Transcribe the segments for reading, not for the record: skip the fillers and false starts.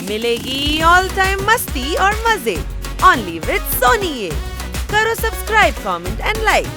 मिलेगी all time मस्ती और मजे ओनली विद सोनी ये। करो subscribe, comment and like.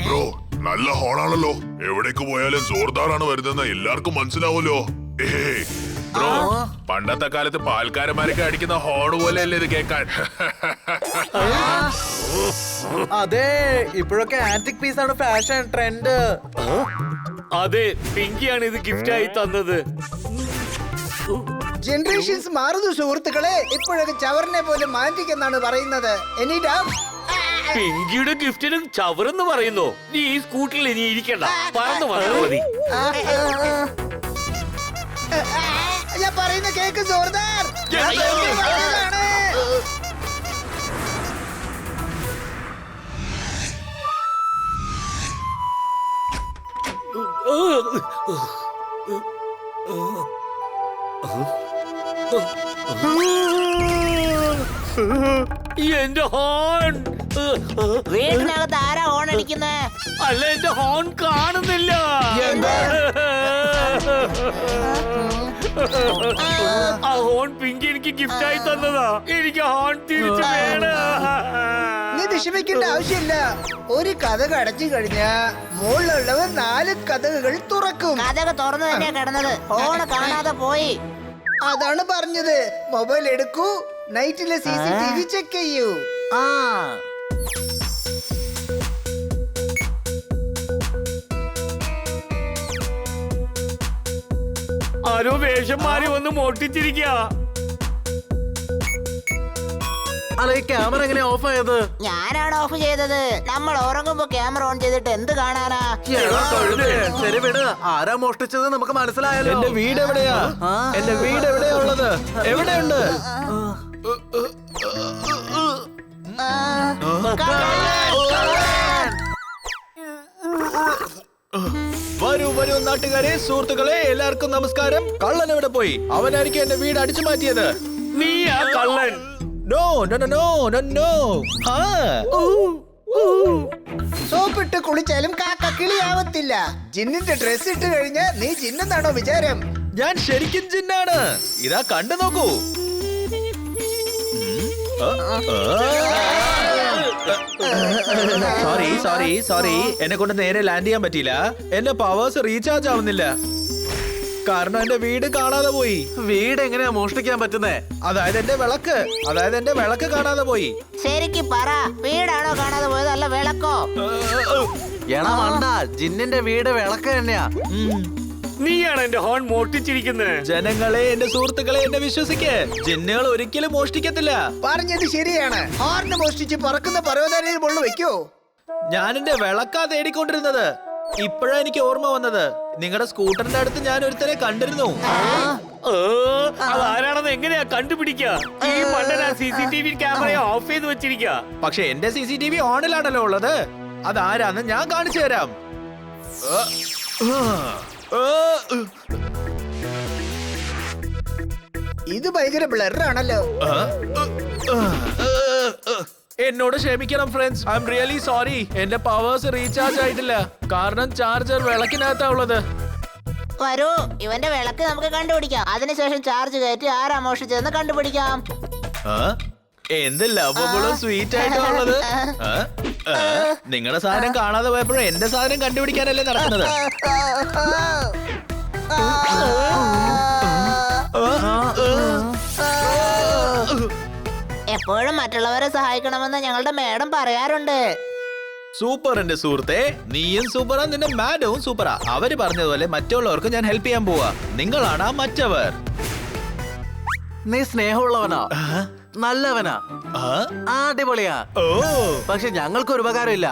Bro നല്ല ഹോണാണല്ലോ. എവിടേക്ക് പോയാലും ജോർദാറാണ് വരുന്നതെന്ന് എല്ലാവർക്കും മനസ്സിലാവുമല്ലോ. ബ്രോ പണ്ടത്തെ കാലത്ത് പാൽക്കാരന്മാരൊക്കെ അടിക്കുന്ന ഹോൺ പോലെയല്ലേ ഇത് കേൾക്കാൻ? അതെ, ഇപ്പോഴൊക്കെ ആന്റിക് പീസ് ആണ് ഫാഷൻ ട്രെൻഡ്. അതെ, പിങ്കിയാണ് ഇത് ഗിഫ്റ്റ് ആയി തന്നത്. ജനറേഷൻസ് മാറുന്നു സുഹൃത്തുക്കളെ. ഇപ്പോഴൊക്കെ ചവറിനെ പോലും മാറ്റിക്കെന്നാണ് പറയുന്നത്. പിങ്കിയുടെ ഗിഫ്റ്റിന് ചവറെന്ന് പറയുന്നു. നീ ഈ സ്കൂട്ടറിൽ ഇനി ഇരിക്കണ്ട, പറന്നു വന്നാൽ മതി. ഞാൻ പറയുന്ന കേക്ക് ജോർദാർ. എന്റെ ഹോൺ വീടിനകത്ത് ആരാ ഹോൺ അടിക്കുന്നേ? അല്ല, എന്റെ ഹോൺ കാണുന്നില്ല. ആ ഹോൺ പിങ്കി എനിക്ക് ഗിഫ്റ്റ് ആയി തന്നതാ. എനിക്ക് ഹോൺ തിരിച്ചു വേണം. നീ വിഷമിക്കേണ്ട ആവശ്യമില്ല. ഒരു കഥക് അടച്ചു കഴിഞ്ഞാ മുകളിലുള്ളവർ 4 കഥകുകൾ തുറക്കും. കഥക് തുറന്നു തന്നെയാ കിടന്നത്. ഹോൺ കാണാതെ പോയി. അതാണ് പറഞ്ഞത്. മൊബൈൽ എടുക്കൂ, നൈറ്റിലെ CCTV ചെക്ക് ചെയ്യൂ. ആരോ വേഷം മാറി വന്ന് മോട്ടിച്ചിരിക്ക. അല്ല, ഈ ക്യാമറ എങ്ങനെ ഓഫ് ആയത്? ഞാനാണ് ഓഫ് ചെയ്തത്. നമ്മൾ ഉറങ്ങുമ്പോ ക്യാമറ ഓൺ ചെയ്തിട്ട് എന്ത് കാണാനാ? ശരി വിട്, ആരാ മോഷ്ടിച്ചത് നമുക്ക് മനസ്സിലായല്ലോ. എന്റെ വീട് എവിടെയാ? എന്റെ വീട് എവിടെയാ ഉള്ളത്? എവിടെയുണ്ട്? വരൂ വരൂ നാട്ടുകാരെ, സുഹൃത്തുക്കളെ, എല്ലാവർക്കും നമസ്കാരം. കള്ളൻ എവിടെ പോയി? അവനായിരിക്കും എന്റെ വീട് അടിച്ചു മാറ്റിയത്. നീയാ കള്ളൻ? No no no no no no. സോപ്പിട്ട് കുളിച്ചാലും കാക്ക കിളിയാവത്തില്ല. ജിന്നിന്റെ ഡ്രസ് ഇട്ട് കഴിഞ്ഞാ നീ ജിന്നെന്നാണോ വിചാരം? ഞാൻ ശരിക്കും ജിന്നാണ്. ഇതാ കണ്ടു നോക്കൂ. സോറി സോറി സോറി, എന്നെ കൊണ്ട് നേരെ ലാൻഡ് ചെയ്യാൻ പറ്റിയില്ല. എന്റെ പവേഴ്സ് റീചാർജ് ആവുന്നില്ല, കാരണം എന്റെ വീട് കാണാതെ പോയി. വീട് എങ്ങനെയാ മോഷ്ടിക്കാൻ പറ്റുന്നേ? അതായത് എന്റെ വിളക്ക് കാണാതെ പോയി. ശരിക്കും പറ, വീടാണോ കാണാതെ പോയത്, അല്ല വിളക്കോ? എടാ മണ്ട, ജിന്നിന്റെ വീട് വിളക്ക് തന്നെയാ. നീയാണ് എന്റെ ഹോൺ മോട്ടിച്ചിരിക്കുന്നത്. ജനങ്ങളെ, എന്റെ സുഹൃത്തുക്കളെ, എന്നെ വിശ്വസിക്ക്. ജിന്നുകൾ ഒരിക്കലും മോഷ്ടിക്കത്തില്ല. പറഞ്ഞത് ശരിയാണ്. ഹോർണ് മോഷ്ടിച്ച് പറക്കുന്ന പർവ്വതനിൽ മുള്ളു വെക്കോ? ഞാൻ എന്റെ വിളക്കാ തേടിക്കൊണ്ടിരുന്നത്. ഇപ്പോഴാ എനിക്ക് ഓർമ്മ വന്നത്. നിങ്ങളുടെ സ്കൂട്ടറിന്റെ അടുത്ത് ഞാൻ ഒരുത്തനെ കണ്ടിരുന്നു. അതാരാണെന്ന് എങ്ങനെയാ കണ്ടുപിടിക്ക? ഈ മണ്ടന CCTV ക്യാമറ ഓഫ് ചെയ്ത് വെച്ചിരിക്ക. പക്ഷെ എന്റെ CCTV ഓണിലാണല്ലോ ഉള്ളത്. അതാരാന്ന് ഞാൻ കാണിച്ചു തരാം. ഇത് ഭയങ്കര ബ്ലറാണല്ലോ. എന്നോട് ക്ഷമിക്കണം friends, I am really sorry. എന്റെ പവേഴ്സ് റീചാർജ് ആയിട്ടില്ല, കാരണം ചാർജർ വിളക്കിനകത്താ ഉള്ളത്. വരൂ, ഇവന്റെ വിളക്ക് നമുക്ക് കണ്ടുപിടിക്കാം. അതിനുശേഷം ചാർജ് കയറ്റി ആരാ മോഷ്ടിച്ചതെന്ന് കണ്ടുപിടിക്കാം. എന്ത് ലവബിളും സ്വീറ്റ് ആയിട്ടും ഉള്ളത്. നിങ്ങളുടെ സാധനം കാണാതെ പോയപ്പോഴും എന്റെ സാധനം കണ്ടുപിടിക്കാനല്ലേ നടക്കുന്നത്. എപ്പോഴും മറ്റുള്ളവരെ സഹായിക്കണമെന്ന് ഞങ്ങളുടെ മേഡം പറയാറുണ്ട്. സൂപ്പർ എന്റെ സുഹൃത്തെ, നീയും സൂപ്പറാ, നിന്റെ മാഡവും സൂപ്പറാ. അവര് പറഞ്ഞതുപോലെ മറ്റുള്ളവർക്ക് ഞാൻ ഹെൽപ്പ് ചെയ്യാൻ പോവാ. നിങ്ങളാണ് ആ മറ്റവർ. നീ സ്നേഹമുള്ളവനാ, നല്ലവനാ, അടിപൊളിയാ. പക്ഷെ ഞങ്ങൾക്ക് ഒരു ഉപകാരമില്ല.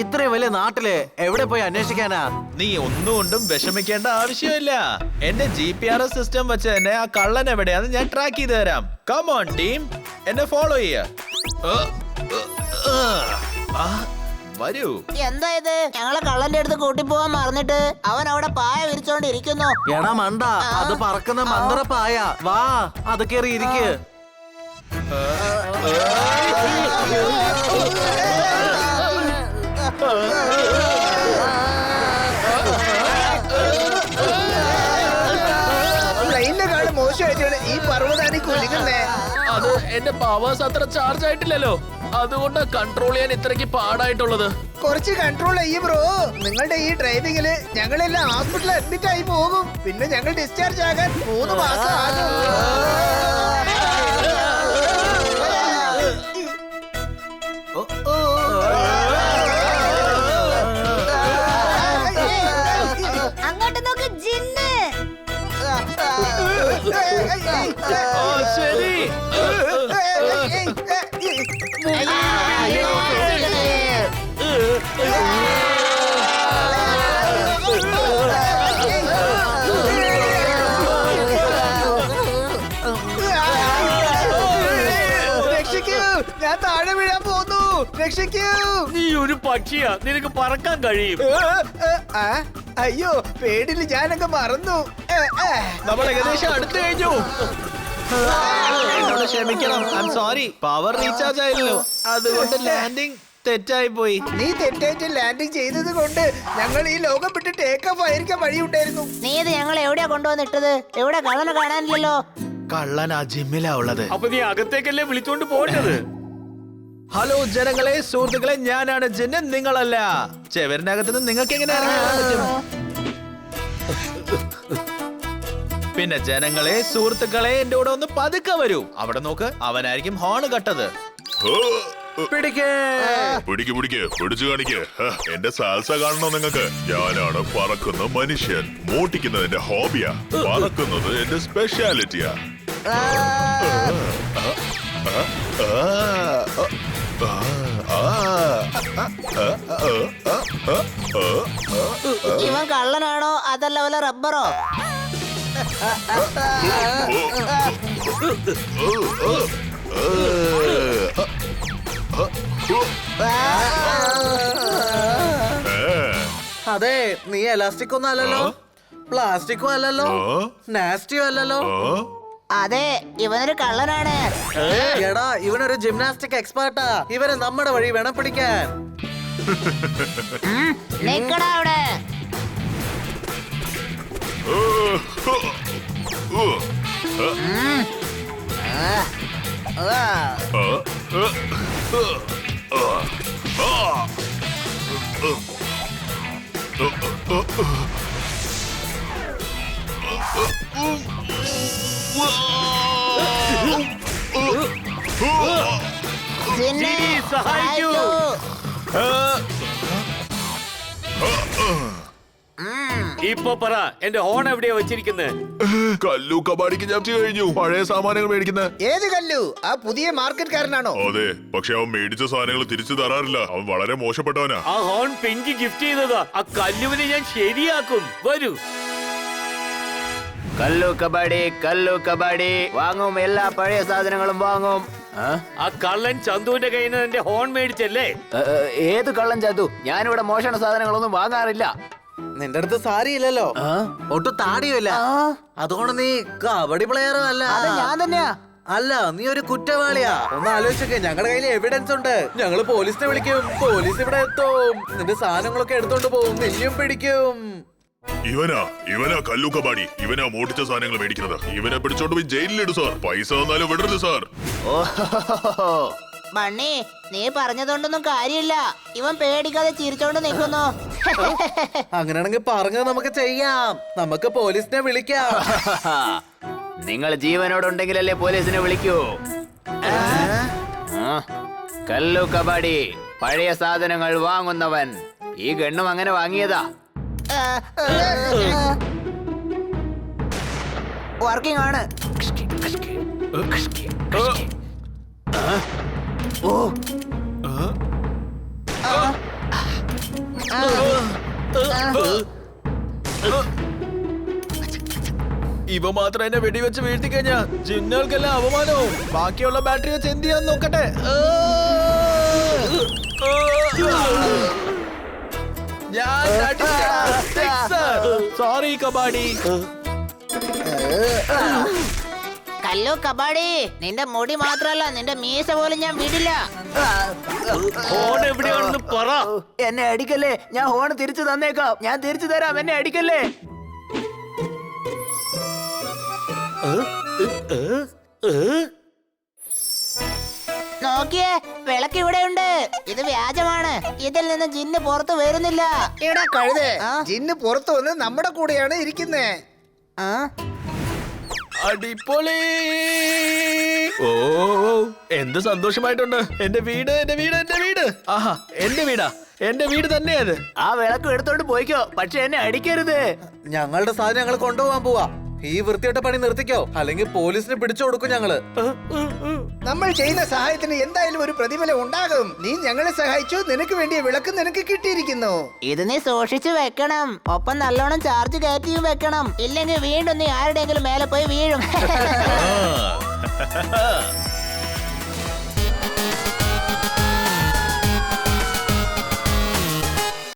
ഇത്രയും വലിയ നാട്ടില് എവിടെ പോയി അന്വേഷിക്കാനാ? നീ ഒന്നുകൊണ്ടും വിഷമിക്കേണ്ട ആവശ്യമില്ല. എന്റെ GPS സിസ്റ്റം വെച്ച് തന്നെ ആ കള്ളൻ എവിടെയാന്ന് ഞാൻ ട്രാക്ക് ചെയ്ത് തരാം. കം ഓൺ ടീം, എന്നെ ഫോളോ ചെയ്യ. വരൂ. എന്താ ഇത്? ഞങ്ങളെ കള്ളന്റെ അടുത്ത് കൂട്ടിപ്പോവാൻ മറന്നിട്ട് അവൻ അവിടെ പായ വിരിച്ചോണ്ടിരിക്കുന്നു. എടാ മണ്ട, അത് പറക്കുന്ന മന്ത്രപ്പായ. വാ, അത് കേറി ഇരിക്ക്. ട്രെയിനിനെക്കാളും മോശമായിട്ടാണ് ഈ പർവ്വതാനി കുലുങ്ങുന്നേ. അത് എന്റെ പവേഴ്സ് അത്ര ചാർജ് ആയിട്ടില്ലല്ലോ, അതുകൊണ്ട് കൺട്രോൾ ചെയ്യാൻ ഇത്രയ്ക്ക് പാടായിട്ടുള്ളത്. കുറച്ച് കൺട്രോൾ ചെയ്യും ബ്രോ. നിങ്ങളുടെ ഈ ഡ്രൈവിംഗില് ഞങ്ങളെല്ലാം ഹോസ്പിറ്റലിൽ അഡ്മിറ്റ് ആയി പോകും. പിന്നെ ഞങ്ങൾ ഡിസ്ചാർജ് ആകാൻ 3 മാസം ആകും. അങ്ങോട്ട് നോക്ക് ജിന്ന്. ശരി. രക്ഷിക്കൂ, ഞാൻ താഴെ വീഴാൻ പോന്നു. രക്ഷിക്കൂ. നീ ഒരു പക്ഷിയാ, നിനക്ക് പറക്കാൻ കഴിയും. ആ, അയ്യോ, പേടിയില് ഞാനൊക്കെ മറന്നു. നമ്മൾ ഏകദേശം അടുത്ത് കഴിഞ്ഞു. എന്നോട് ക്ഷമിക്കണം, I am sorry. Power recharge ആയില്ലോ, അതുകൊണ്ട് ലാൻഡിംഗ് തെറ്റായി പോയി. നീ തെറ്റായിട്ട് ലാൻഡിംഗ് ചെയ്തത് കൊണ്ട് ഞങ്ങൾ ഈ ലോകം വിട്ട് ടേക്ക് ഓഫ് ആയിരിക്കാൻ വഴിയുണ്ടായിരുന്നു. നീ ഇത് ഞങ്ങൾ എവിടെയാ കൊണ്ടുവന്നിട്ടത്? എവിടെ കള്ളനെ കാണാനില്ലല്ലോ. കള്ളൻ ആ ജിമ്മിലാ ഉള്ളത്. അപ്പൊ നീ അകത്തേക്കല്ലേ വിളിച്ചോണ്ട് പോകേണ്ടത്? ഹലോ ജനങ്ങളെ, സുഹൃത്തുക്കളെ, ഞാനാണ് ജിന്ന്, നിങ്ങളല്ല. ചെവരിനകത്തുനിന്ന് നിങ്ങൾക്ക് എങ്ങനെ ഇറങ്ങാൻ പറ്റും? പിന്നെ ജനങ്ങളെ, സുഹൃത്തുക്കളെ, എന്റെ കൂടെ ഒന്ന് പതുക്കെ വരൂ. അവിടെ നോക്ക്, അവനായിരിക്കും ഹോൺ കട്ടത്. പിടിക്കേ. പിടിച്ചു കാണിക്ക്. എന്റെ സാൽസ കാണണോ നിങ്ങൾക്ക്? ഞാനാണ് പറക്കുന്ന മനുഷ്യൻ. മോട്ടിക്കുന്നത് എന്റെ ഹോബിയാ, പറക്കുന്നത് എന്റെ സ്പെഷ്യാലിറ്റിയാ. ഇവൻ കള്ളനാണോ അതല്ല വല്ല റബ്ബറോ? അതെ, നീ എലാസ്റ്റിക് ഒന്നും അല്ലല്ലോ, പ്ലാസ്റ്റിക്കും അല്ലല്ലോ, നാസ്റ്റിയും അല്ലല്ലോ. അതെ, ഇവനൊരു കള്ളനാണ്. എടാ, ഇവനൊരു ജിംനാസ്റ്റിക് എക്സ്പേർട്ടാ. ഇവരെ നമ്മുടെ വഴി വേണം പിടിക്കാൻ. നിക്കടാ അവിടെ. ജിന്നെ, സഹായിക്കൂ. ഇപ്പൊ പറ, എന്റെ ഹോൺ എവിടെയാ വെച്ചിരിക്കുന്നത്? കല്ലു കബാഡിക്ക് ഞാൻ കഴിഞ്ഞു. പഴയ സാമാനങ്ങൾ മേടിക്കുന്ന. ഏത് കല്ലു? ആ പുതിയ മാർക്കറ്റ്കാരനാണോ? അതെ, പക്ഷെ അവൻ മേടിച്ച സാധനങ്ങൾ തിരിച്ചു തരാറില്ല. അവൻ വളരെ മോശപ്പെട്ടവനാ. ആ ഹോൺ പിങ്കി ഗിഫ്റ്റ് ചെയ്തതാ. ആ കല്ലുവിനെ ഞാൻ ശരിയാക്കും. വരൂ. കല്ലു കബാഡി വാങ്ങും, എല്ലാ പഴയ സാധനങ്ങളും വാങ്ങും. ആ കള്ളൻ ചന്തുവിന്റെ കയ്യിൽ നിന്ന് എന്റെ ഹോൺ മേടിച്ചല്ലേ? ഏത് കള്ളൻ ചന്തു? ഞാനിവിടെ മോഷണ സാധനങ്ങളൊന്നും വാങ്ങാറില്ല. നിന്റെ അടുത്ത് സാരിയില്ലല്ലോ, ഒട്ടും താടിയുമില്ല, അതുകൊണ്ട് നീ കബഡി പ്ലെയറും അല്ല. അത് ഞാൻ തന്നെയാ. അല്ല, നീ ഒരു കുറ്റവാളിയാ. ഒന്ന് ആലോചിച്ചൊക്കെ, ഞങ്ങളുടെ കയ്യിൽ എവിഡൻസ് ഉണ്ട്. ഞങ്ങള് പോലീസിനെ വിളിക്കും, പോലീസ് ഇവിടെ എത്തും, നിന്റെ സാധനങ്ങളൊക്കെ എടുത്തോണ്ട് പോകും, നിന്നെയും പിടിക്കും. ഇവനാ കല്ലു കബാഡി. ഇവനാ മോട്ടിച്ച സാധനങ്ങൾ മേടിക്കുന്നത്. ഇവനെ പിടിച്ചോണ്ട് പോയി ജയിലിലിടു സാർ. പൈസ തന്നാലും വിടരുത് സാർ. ബണ്ണി, നീ പറഞ്ഞതുകൊണ്ടൊന്നും കാര്യമില്ല. ഇവൻ പേടിക്കാതെ ചിരിച്ചോണ്ട് നിൽക്കുന്നു. അങ്ങനെയാണെങ്കിൽ പറഞ്ഞത് നമുക്ക് ചെയ്യാം. നമുക്ക് പോലീസിനെ വിളിക്കാം. നിങ്ങൾ ജീവനോടുണ്ടെങ്കിലല്ലേ പോലീസിനെ വിളിക്കൂ. കല്ലു കബാഡി, പഴയ സാധനങ്ങൾ വാങ്ങുന്നവൻ. ഈ ഗണ്ണും അങ്ങനെ വാങ്ങിയതാ. വർക്കിംഗ് ആണ്. ഇവ മാത്രം എന്നെ വെടിവെച്ച് വീഴ്ത്തി കഴിഞ്ഞാ ജിന്നുകൾക്കെല്ലാം അവമാനവും. ബാക്കിയുള്ള ബാറ്ററി വെച്ച് എന്ത് ചെയ്യാൻ നോക്കട്ടെ. സോറി കബാഡി. കല്ലു കബാഡി, നിന്റെ മുടി മാത്രല്ല നിന്റെ മീശ പോലും ഞാൻ വിടില്ല. ഹോൺ എവിടെയാണെന്ന് പറ. എന്നെ അടിക്കല്ലേ, ഞാൻ ഹോൺ തിരിച്ചു തന്നേക്കാം. ഞാൻ തിരിച്ചു തരാം, എന്നെ അടിക്കല്ലേ. നോക്കിയേ, വിളക്ക് ഇവിടെയുണ്ട്. ഇത് വ്യാജമാണ്. ഇതിൽ നിന്ന് ജിന്ന് പുറത്തു വരുന്നില്ല. എടാ കഴുതേ, ജിന്ന് പുറത്തു വന്ന് നമ്മുടെ കൂടെയാണ് ഇരിക്കുന്നേ. ആ? അടിപൊളി. ഓ എന്ത് സന്തോഷമായിട്ടുണ്ട്. എന്റെ വീട്, എന്റെ വീട്, എന്റെ വീട്. ആഹാ, എന്റെ വീടാ, എന്റെ വീട് തന്നെയത്. ആ വിളക്ക് എടുത്തോണ്ട് പോയിക്കോ, പക്ഷെ എന്നെ അടിക്കരുത്. ഞങ്ങളുടെ സാധനം ഞങ്ങൾ കൊണ്ടുപോകാൻ പോവാ. ഈ വൃത്തിയുടെ പണി നിർത്തിക്കോ, അല്ലെങ്കിൽ പോലീസിന് പിടിച്ചു കൊടുക്കും ഞങ്ങള്. നമ്മൾ ചെയ്യുന്ന സഹായത്തിന് എന്തായാലും ഒരു പ്രതിഫലം ഉണ്ടാകും. നീ ഞങ്ങളെ സഹായിച്ചു, നിനക്ക് വേണ്ടിയ വിളക്ക് നിനക്ക് കിട്ടിയിരിക്കുന്നു. ഇത് നീ സൂക്ഷിച്ചു വെക്കണം. ഒപ്പം നല്ലോണം ചാർജ് കയറ്റിയും വെക്കണം. ഇല്ലെങ്കിൽ വീണ്ടും നീ ആരുടെയെങ്കിലും മേലെ പോയി വീഴും. ആ.